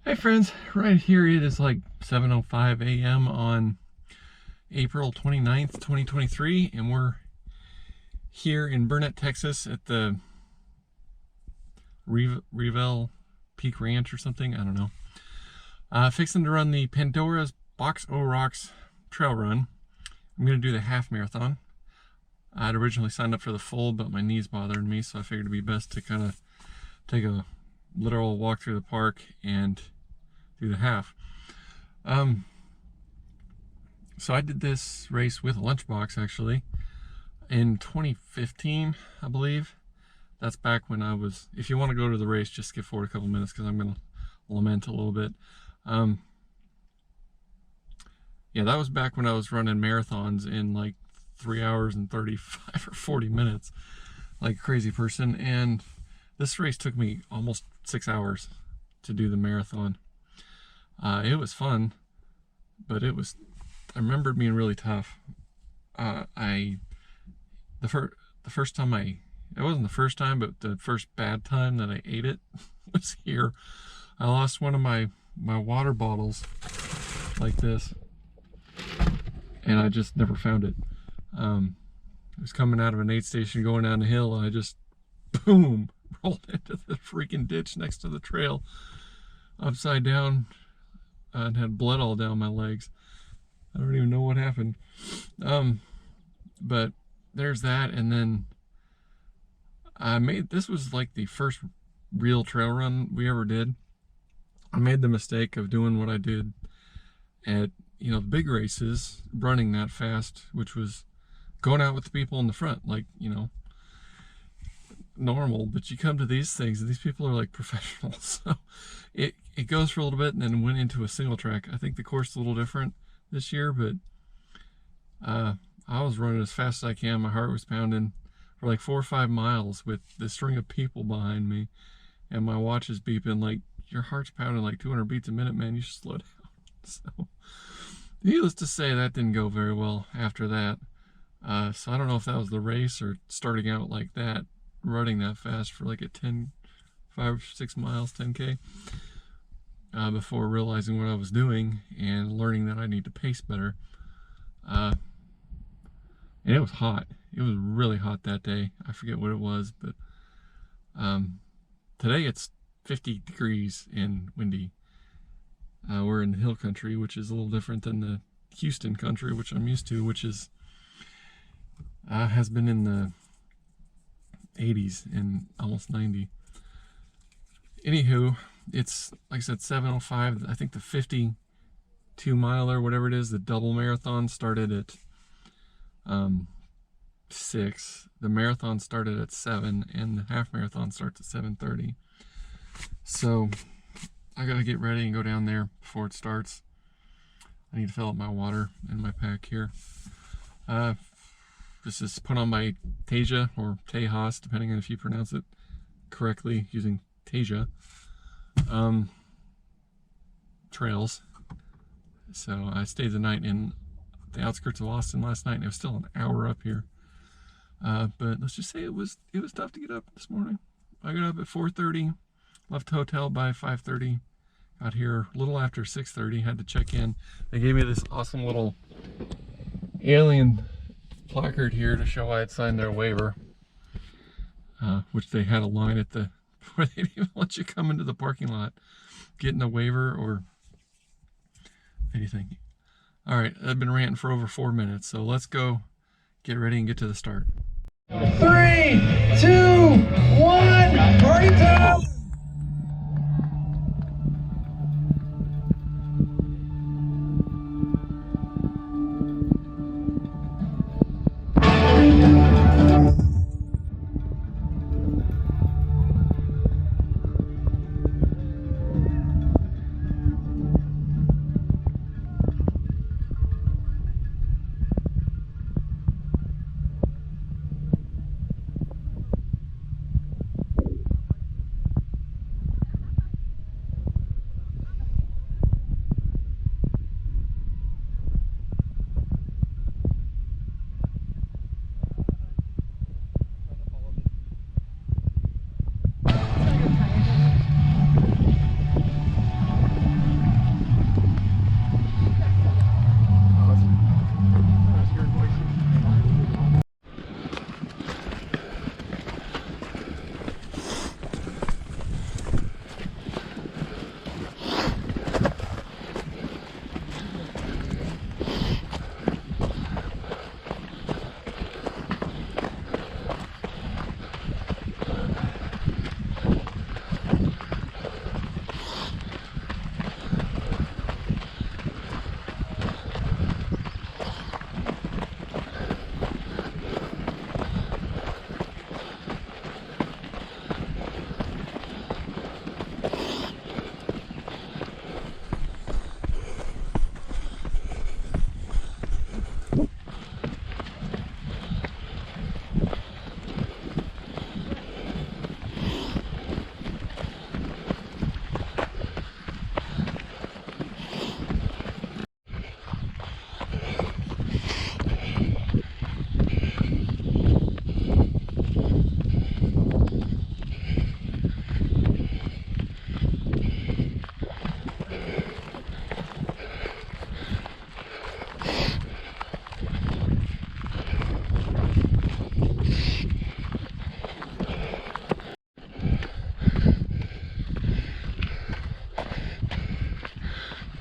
Hi friends, right here it is like 7:05 a.m. on April 29th, 2023, and we're here in Burnett, Texas at the Revel Peak Ranch or something, I don't know. Fixing to run the Pandora's Box O Rocks trail run. I'm going to do the half marathon. I'd originally signed up for the full, but my knees bothered me, so I figured it'd be best to kind of take a literal walk through the park and do the half. So I did this race with a lunchbox actually in 2015, I believe. That's back when I was, if you want to go to the race, just skip forward a couple minutes because I'm going to lament a little bit. Yeah, that was back when I was running marathons in like 3 hours and 35 or 40 minutes, like a crazy person. And this race took me almost 6 hours to do the marathon. It was fun, but I remember it being really tough. The first time it wasn't the first time, but the first bad time that I ate it was here. I lost one of my water bottles like this, and I just never found it. It was coming out of an aid station going down the hill, and I just, boom, rolled into the freaking ditch next to the trail, upside down, and had blood all down my legs. I don't even know what happened. But there's that, and then this was like the first real trail run we ever did. I made the mistake of doing what I did at, the big races, running that fast, which was going out with the people in the front, like, normal. But you come to these things and these people are like professionals, so it goes for a little bit and then went into a single track. I think the course is a little different this year, but I was running as fast as I can. My heart was pounding for like 4 or 5 miles with this string of people behind me, and my watch is beeping like, your heart's pounding like 200 beats a minute, man, you should slow down. So needless to say, that didn't go very well after that. So I don't know if that was the race or starting out like that, running that fast for like a 5 or 6 miles, 10K, before realizing what I was doing and learning that I need to pace better. And it was hot. It was really hot that day. I forget what it was, but today it's 50 degrees and windy. We're in the hill country, which is a little different than the Houston country, which I'm used to, which is has been in the 80s and almost 90. Anywho, it's like I said, 7:05. I think the 52 mile or whatever it is, the double marathon started at 6. The marathon started at 7, and the half marathon starts at 7:30. So I gotta get ready and go down there before it starts. I need to fill up my water in my pack here. This is put on by Tejas, or Tejas, depending on if you pronounce it correctly using Tejas Trails. So I stayed the night in the outskirts of Austin last night, and it was still an hour up here. But let's just say it was tough to get up this morning. I got up at 4:30, left the hotel by 5:30, got here a little after 6:30, had to check in. They gave me this awesome little alien placard here to show I had signed their waiver, which they had a line at the, where they didn't even let you come into the parking lot getting a waiver or anything. All right, I've been ranting for over 4 minutes, so let's go get ready and get to the start. 3, 2, 1, party time!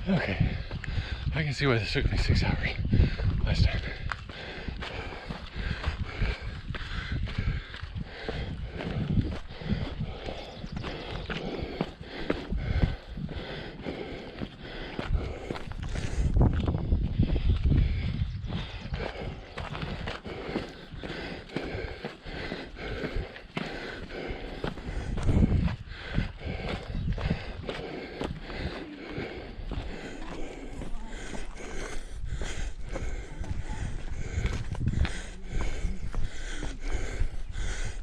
Okay, I can see why this took me 6 hours last time.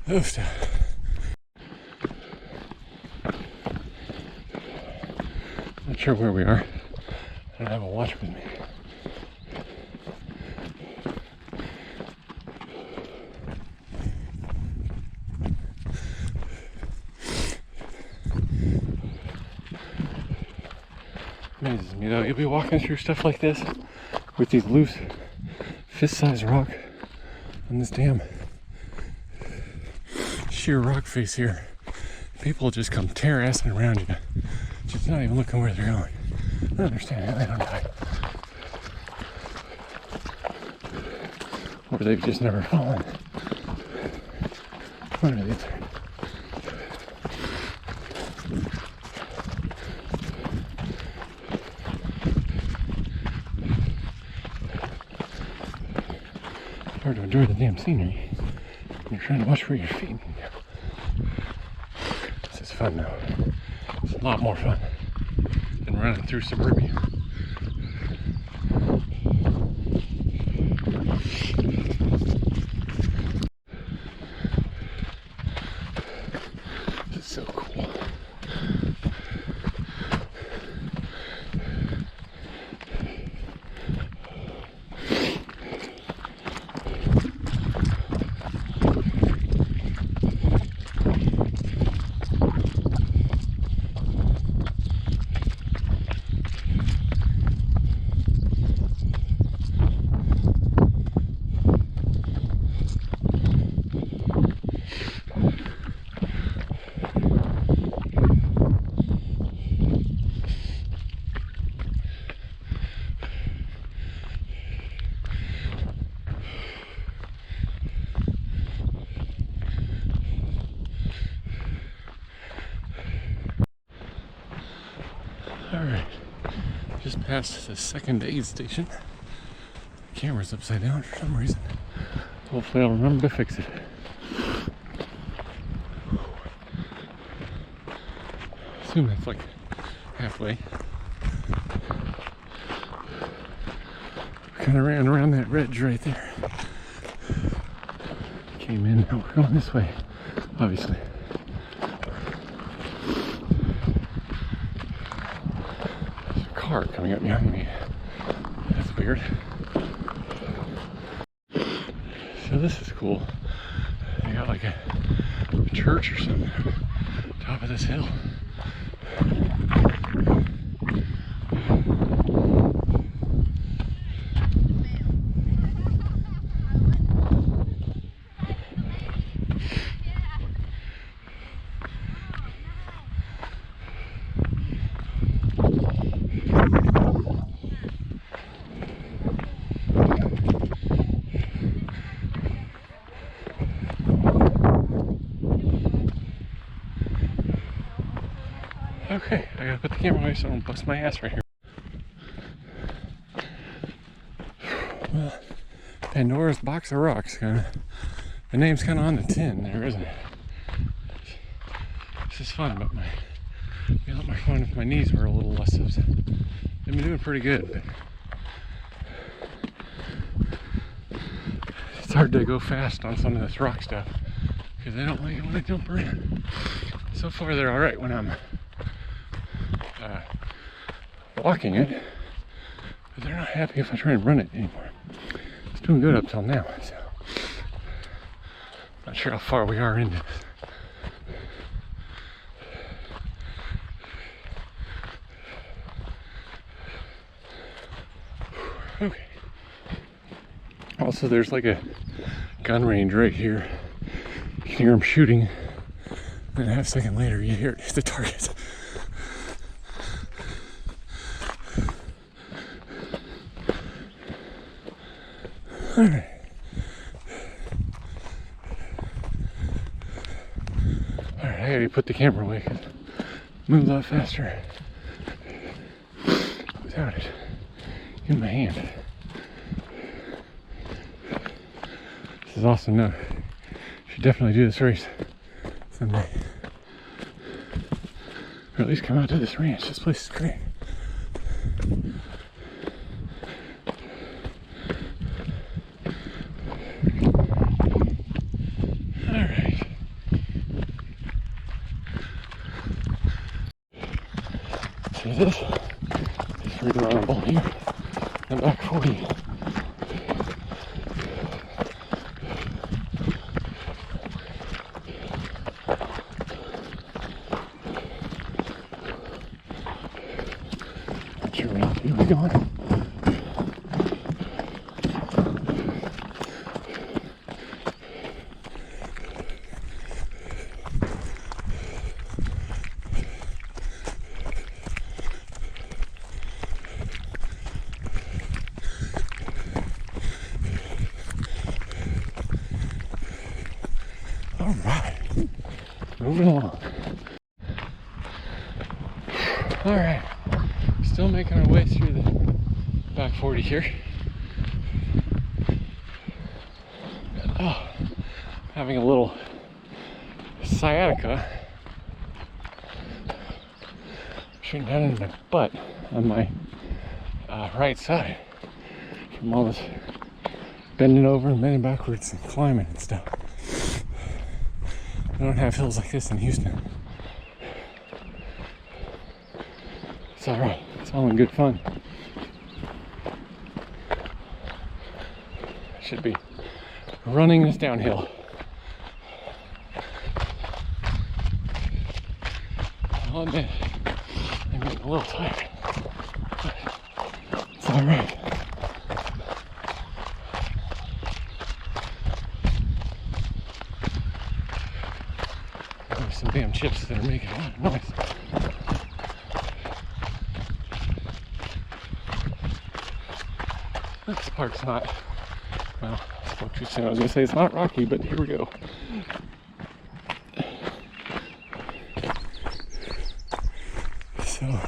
Oof. Not sure where we are. I don't have a watch with me. Amazes me though, you'll be walking through stuff like this with these loose fist-sized rock on this damn sheer rock face here. People just come tear-assing around you, just not even looking where they're going. I don't understand how they don't die. Or they've just never fallen. One of these. Hard to enjoy the damn scenery. You're trying to watch where your feet go. This is fun though. It's a lot more fun than running through suburbia. This is so cool. Alright, just past the second aid station. The camera's upside down for some reason. Hopefully I'll remember to fix it. I assume that's like halfway. Kind of ran around that ridge right there. Came in, now we're going this way, obviously. Car coming up behind me. That's weird. So this is cool. They got like a church or something top of this hill. Okay, I gotta put the camera away so I don't bust my ass right here. Well, Pandora's box of rocks, kinda. The name's kinda on the tin there, isn't it? This is fun, but it'd be a lot more fun if my knees were a little less. They've been doing pretty good, but it's hard to go fast on some of this rock stuff because they don't like it when I jump around. So far they're alright when I'm walking it, but they're not happy if I try and run it anymore. It's doing good up till now, so not sure how far we are into this. Okay. Also, there's like a gun range right here. You can hear them shooting, and a half second later, you hear it hit the target. Alright. Alright, I gotta put the camera away because it moves a lot faster without it in my hand. This is awesome though. Should definitely do this race someday. Or at least come out to this ranch. This place is great. Alright. See this? It's rerunnable here. And back 40. Here we go. All right, moving along. All right, still making our way through the back 40 here. Oh, having a little sciatica shooting down in my butt on my right side from all this bending over and bending backwards and climbing and stuff. I don't have hills like this in Houston. It's alright, it's all in good fun. I should be running this downhill. I'll admit, I'm getting a little tired, but it's alright. There's some damn chips that are making a lot of noise. This part's not, well, I spoke too soon. I was going to say it's not rocky, but here we go. So,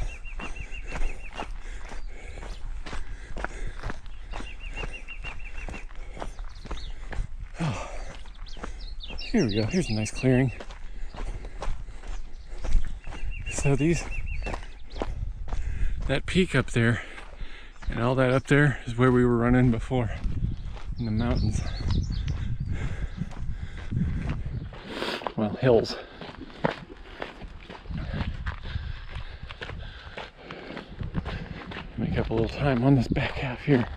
oh, here we go. Here's a nice clearing. So that peak up there and all that up there is where we were running before in the mountains. Well, hills. Make up a little time on this back half here.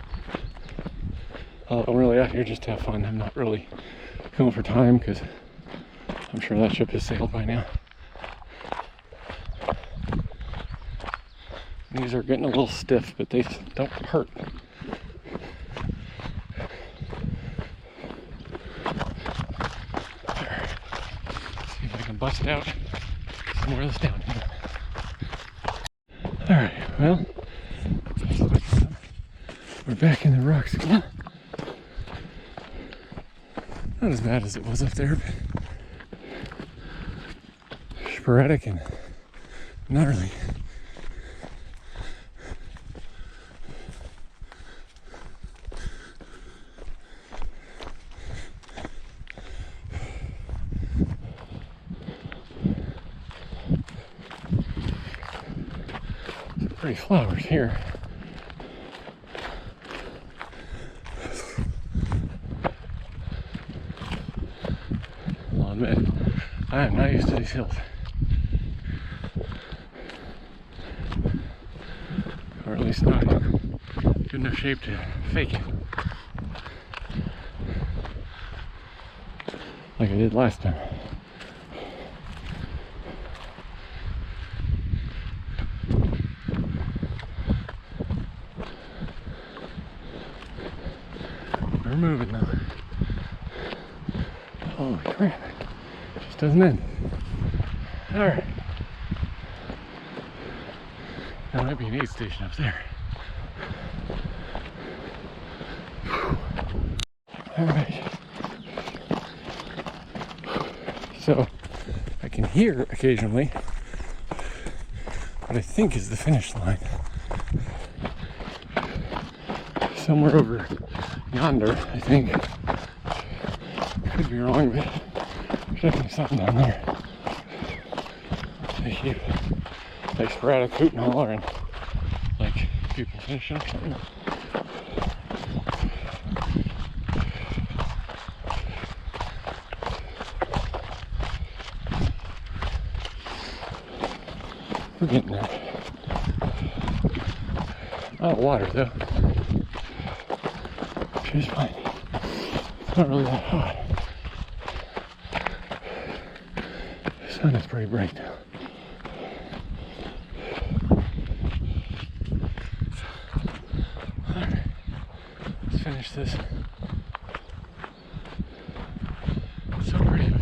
I'm really out here just to have fun. I'm not really going for time because I'm sure that ship has sailed by now. These are getting a little stiff, but they don't hurt. There. See if I can bust out some more of this down here. Alright, well, we're back in the rocks again. Not as bad as it was up there, but sporadic and gnarly. Pretty flowers here. I'll admit, I am not used to these hills. Or at least not in good enough shape to fake it. Like I did last time. We're moving now. Holy crap. Just doesn't end. Alright. There might be an aid station up there. All right. So I can hear occasionally what I think is the finish line. Somewhere over yonder, I think. Could be wrong, but there's definitely something down there. They keep like sporadic hoot and holler and like people finishing or something. We're getting there. A lot of water though. Which is fine. It's not really that hot. The sun is pretty bright now. Alright. Let's finish this. It's so pretty.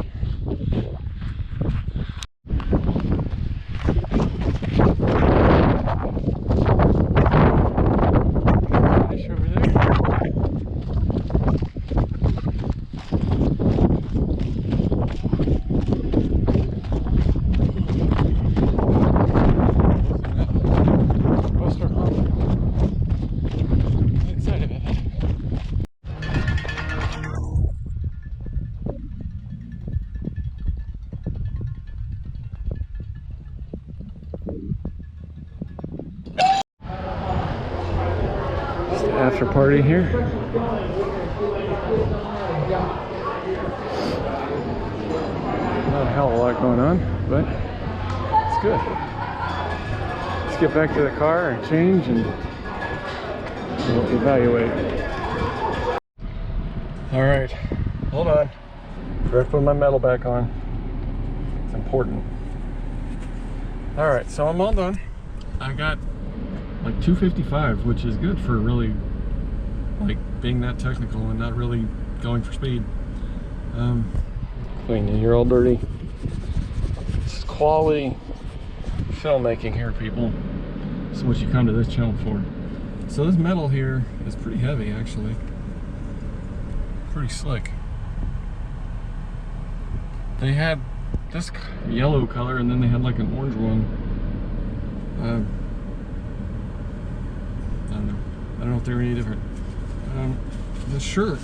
After party here. Not a hell of a lot going on, but it's good. Let's get back to the car and change and we'll evaluate. Alright, hold on. Forgot to put my medal back on. It's important. Alright, so I'm all done. I got like 255, which is good for really like being that technical and not really going for speed. Cleaning, you're all dirty. This is quality filmmaking here, people. This is what you come to this channel for. So this metal here is pretty heavy, actually. Pretty slick. They had this yellow color and then they had like an orange one. I don't know. I don't know if they're any different. The shirt,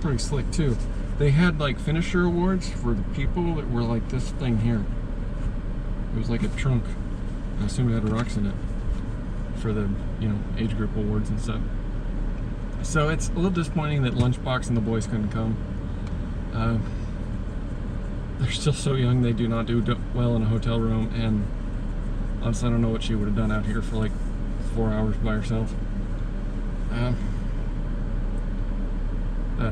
pretty slick too. They had like finisher awards for the people that were like this thing here. It was like a trunk. I assume it had rocks in it for the, you know, age group awards and stuff. So it's a little disappointing that Lunchbox and the boys couldn't come. They're still so young, they do not do well in a hotel room, and honestly, I don't know what she would have done out here for like 4 hours by herself.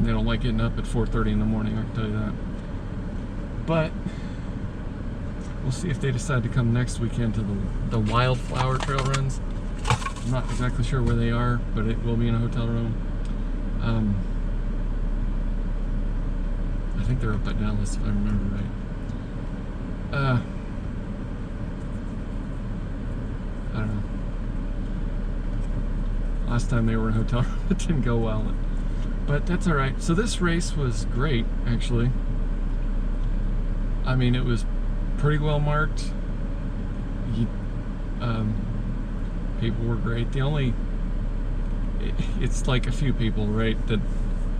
They don't like getting up at 4:30 in the morning, I can tell you that. But we'll see if they decide to come next weekend to the Wildflower Trail runs. I'm not exactly sure where they are, but it will be in a hotel room. I think they're up at Dallas, if I remember right. I don't know. Last time they were in a hotel room, it didn't go well. But that's alright. So this race was great, actually. I mean, it was pretty well marked. People were great. The only... It's like a few people, right, that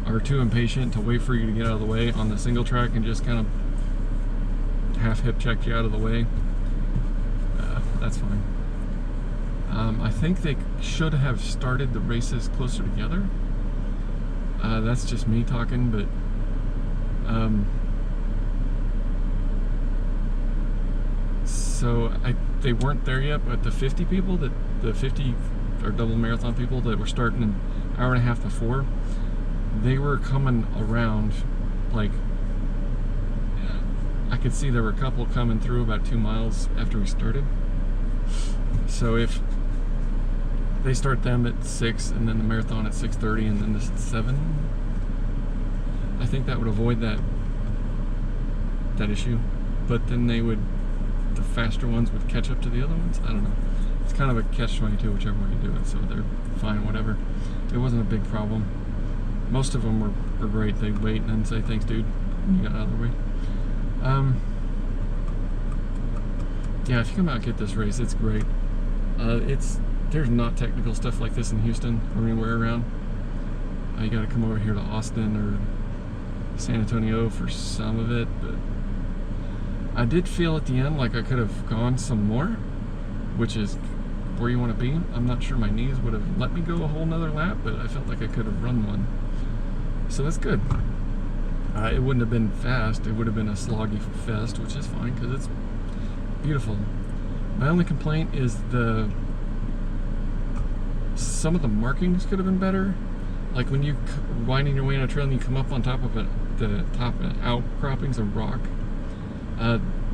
are too impatient to wait for you to get out of the way on the single track and just kind of half hip check you out of the way. That's fine. I think they should have started the races closer together. That's just me talking, but so they weren't there yet, but the 50 people, the 50 or double marathon people that were starting an hour and a half before, they were coming around. Like, I could see there were a couple coming through about 2 miles after we started. So if they start them at 6 and then the marathon at 6:30 and then this at 7, I think that would avoid that issue. But then the faster ones would catch up to the other ones. I don't know. It's kind of a catch-22 whichever way you do it, so they're fine, whatever. it wasn't a big problem. Most of them were great. They'd wait and then say, thanks, dude, and you got out of the way. Yeah, if you come out and get this race, it's great. There's not technical stuff like this in Houston or anywhere around. You got to come over here to Austin or San Antonio for some of it, but I did feel at the end like I could have gone some more, which is where you want to be. I'm not sure my knees would have let me go a whole nother lap, but I felt like I could have run one. So that's good. It wouldn't have been fast. It would have been a sloggy fest, which is fine because it's beautiful. My only complaint is some of the markings could have been better. Like when you winding your way on a trail and you come up on top of the top outcroppings of rock,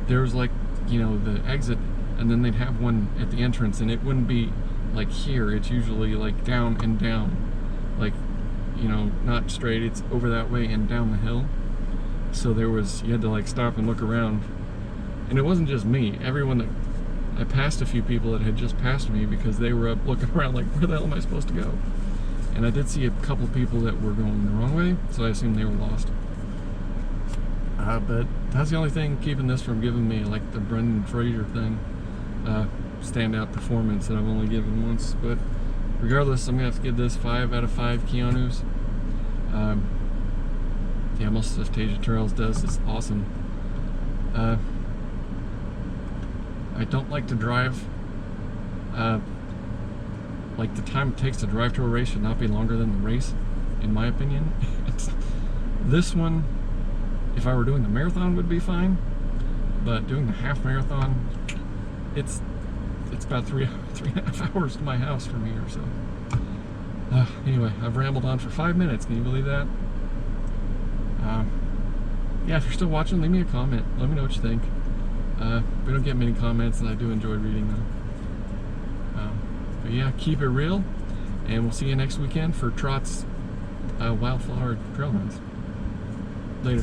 there was like, you know, the exit, and then they'd have one at the entrance, and it wouldn't be like here. It's usually like down and down, like, you know, not straight. It's over that way and down the hill. So you had to like stop and look around, and it wasn't just me. I passed a few people that had just passed me because they were up looking around like, where the hell am I supposed to go? And I did see a couple people that were going the wrong way, so I assumed they were lost. But that's the only thing keeping this from giving me like the Brendan Fraser thing, standout performance that I've only given once. But regardless, I'm gonna have to give this 5 out of 5 Keanus. Yeah, most of Tejas Trails does. It's awesome. I don't like to drive. Like the time it takes to drive to a race should not be longer than the race, in my opinion. This one, if I were doing the marathon, would be fine, but doing the half marathon, it's about 3.5 hours to my house from here. So anyway, I've rambled on for 5 minutes. Can you believe that? Yeah, if you're still watching, leave me a comment. Let me know what you think. We don't get many comments, and I do enjoy reading them. But yeah, keep it real, and we'll see you next weekend for Trot's Wildflower Trail Runs. Later.